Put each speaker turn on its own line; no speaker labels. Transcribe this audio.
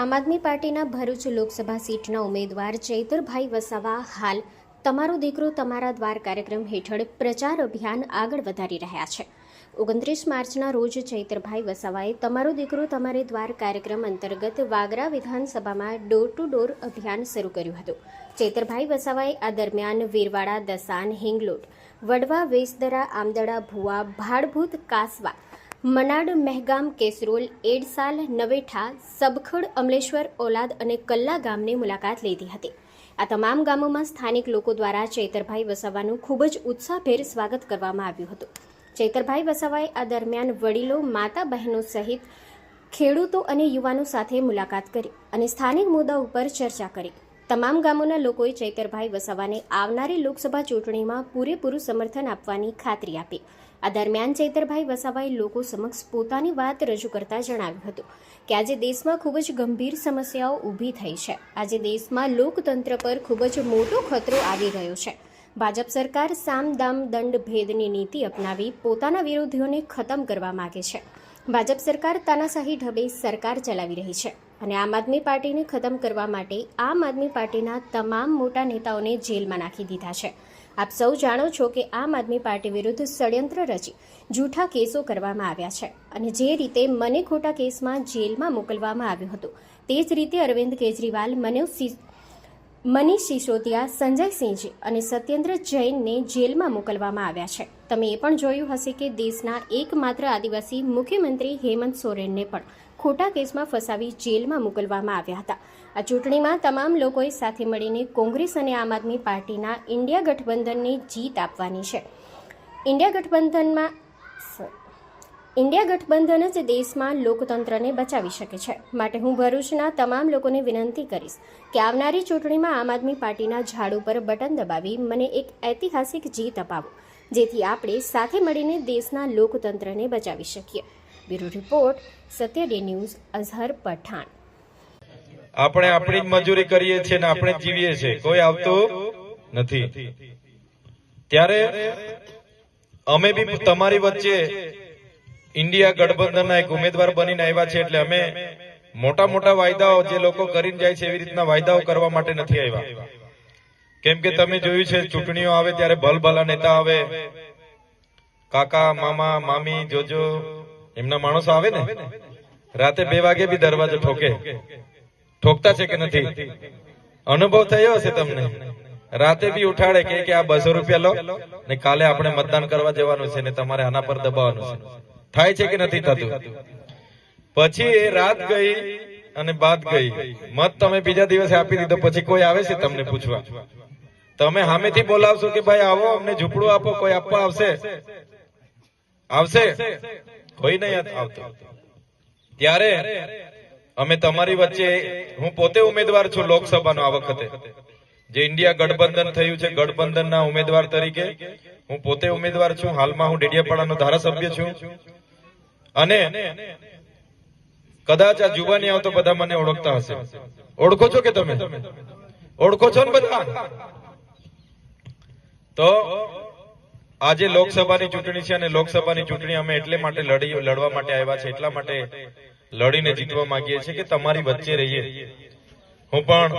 આમ આદમી પાર્ટીના ભરૂચ લોકસભા સીટના ઉમેદવાર ચૈતરભાઈ વસાવા હાલ તમારો દીકરો તમારા દ્વાર કાર્યક્રમ હેઠળ પ્રચાર અભિયાન આગળ વધારી રહ્યા છે। 29 માર્ચના રોજ ચૈતરભાઈ વસાવાએ તમારો દીકરો તમારે દ્વાર કાર્યક્રમ અંતર્ગત વાગરા વિધાનસભામાં ડોર ટુ ડોર અભિયાન શરૂ કર્યું હતું। ચૈતરભાઈ વસાવાએ આ દરમિયાન વીરવાડા, દસાન, હિંગલોટ, વડવા, વેસદરા, આમદડા, ભુવા, ભાડભૂત, કાસવા, મનાડ, મહેગામ, કેસરોલ, એડસાલ, નવેઠા, સબખડ, અમલેશ્વર, ઓલાદ અને કલ્લા ગામની મુલાકાત લીધી હતી। આ તમામ ગામોમાં સ્થાનિક લોકો દ્વારા ચૈતરભાઈ વસાવાનું ખૂબ જ ઉત્સાહભેર સ્વાગત કરવામાં આવ્યું હતું। ચૈતરભાઈ વસાવાએ આ દરમિયાન વડીલો, માતા બહેનો સહિત ખેડૂતો અને યુવાનો સાથે મુલાકાત કરી અને સ્થાનિક મુદ્દા ઉપર ચર્ચા કરી। તમામ ગામોના લોકોએ ચૈતરભાઈ વસાવાને આવનારી લોકસભા ચૂંટણીમાં પૂરેપૂરું સમર્થન આપવાની ખાતરી આપી। આ દરમિયાન ચૈતરભાઈ વસાવાએ લોકો સમક્ષ પોતાની વાત રજૂ કરતા જણાવ્યું હતું કે આજે દેશમાં ખૂબ જ ગંભીર સમસ્યાઓ ઊભી થઈ છે। આજે દેશમાં લોકતંત્ર પર ખૂબ જ મોટો ખતરો આવી રહ્યો છે। ભાજપ સરકાર સામ દામ દંડ ભેદની નીતિ અપનાવી પોતાના વિરોધીઓને ખતમ કરવા માંગે છે। ભાજપ સરકાર તાનાશાહી ઢબે સરકાર ચલાવી રહી છે અને આમ આદમી પાર્ટીને ખતમ કરવા માટે આમ આદમી પાર્ટીના તમામ મોટા નેતાઓને જેલમાં નાખી દીધા છે। આપ સૌ જાણો છો કે આમ આદમી પાર્ટી વિરુદ્ધ ષડયંત્ર રચી જૂઠા કેસો કરવામાં આવ્યા છે અને જે રીતે મને ખોટા કેસમાં જેલમાં મોકલવામાં આવ્યું હતું તે જ રીતે અરવિંદ કેજરીવાલ, મનીષ સિસોદિયા, સંજય સિંહજી અને સત્યેન્દ્ર જૈનને જેલમાં મોકલવામાં આવ્યા છે। તમે એ પણ જોયું હશે કે દેશના એકમાત્ર આદિવાસી મુખ્યમંત્રી હેમંત સોરેનને પણ ખોટા કેસમાં ફસાવી જેલમાં મોકલવામાં આવ્યા હતા। આ ચૂંટણીમાં તમામ લોકોએ સાથે મળીને કોંગ્રેસ અને આમ આદમી પાર્ટીના ઇન્ડિયા ગઠબંધનને જીત આપવાની છે। ઇન્ડિયા ગઠબંધન જ દેશમાં લોકતંત્રને બચાવી શકે છે। માટે હું ભરૂચના તમામ લોકોને વિનંતી કરીશ કે આવનારી ચૂંટણીમાં આમ આદમી પાર્ટીના ઝાડ ઉપર બટન દબાવી મને એક ઐતિહાસિક જીત અપાવો, જેથી આપણે સાથે મળીને દેશના લોકતંત્રને બચાવી શકીએ। બ્યુરો રિપોર્ટ, સત્ય ડે ન્યૂઝ, અઝહર પઠાણ।
આપણે આપણી મજૂરી કરીએ છીએ ને આપણે જીવીએ છીએ, કોઈ આવતું નથી। ત્યારે અમે બી તમારી વચ્ચે ઇન્ડિયા ગઠબંધનના એક ઉમેદવાર બનીને આવ્યા છે। એટલે અમે મોટા મોટા વાયદાઓ જે લોકો કરીને જાય છે એવી રીતના વાયદાઓ કરવા માટે નથી આવ્યા। કેમ કે તમે જોયું છે ચૂંટણીઓ આવે ત્યારે ભલભલા નેતા આવે, કાકા, મામા, મામી, જોજો એમના માણસો આવે ને, રાતે 2 વાગે બી દરવાજો ઠોકતા છે કે નથી? અનુભવ થયો હશે તમને। રાતે બી ઉઠાડે કે આ 200 રૂપિયા લો ને કાલે આપણે મતદાન કરવા જવાનું છે ને તમારે આના પર દબાવવાનું છે। થાય છે કે નથી થતું? પછી એ રાત ગઈ અને બાદ ગઈ, મત તમે બીજા દિવસે આપી દીધો, પછી કોઈ આવે છે તમને પૂછવા? તમે સામેથી બોલાવશો કે ભાઈ આવો અમને ઝૂંપડું આપો, કોઈ આપવા આવશે? કોઈ નહીં આવતું। ત્યારે અમે તમારી વચ્ચે, હું પોતે ઉમેદવાર છું લોકસભાનો આ વખતે, જે ઇન્ડિયા ગઠબંધન થયું છે ગઠબંધનના ઉમેદવાર તરીકે હું પોતે ઉમેદવાર છું। હાલમાં હું ડેડિયાપાડાનો ધારાસભ્ય છું અને કદાચ આ જુવાની આવતો બધા મને ઓળખતા હશે। ઓળખો છો કે તમે? ઓળખો છો ને બધા? તો આજે લોકસભાની ચૂંટણી છે અને લોકસભાની ચૂંટણી અમે એટલે માટે લડવા માટે આવ્યા છે, એટલા માટે લડીને જીતવા માંગીએ છીએ કે તમારી વચ્ચે રહીએ। હું પણ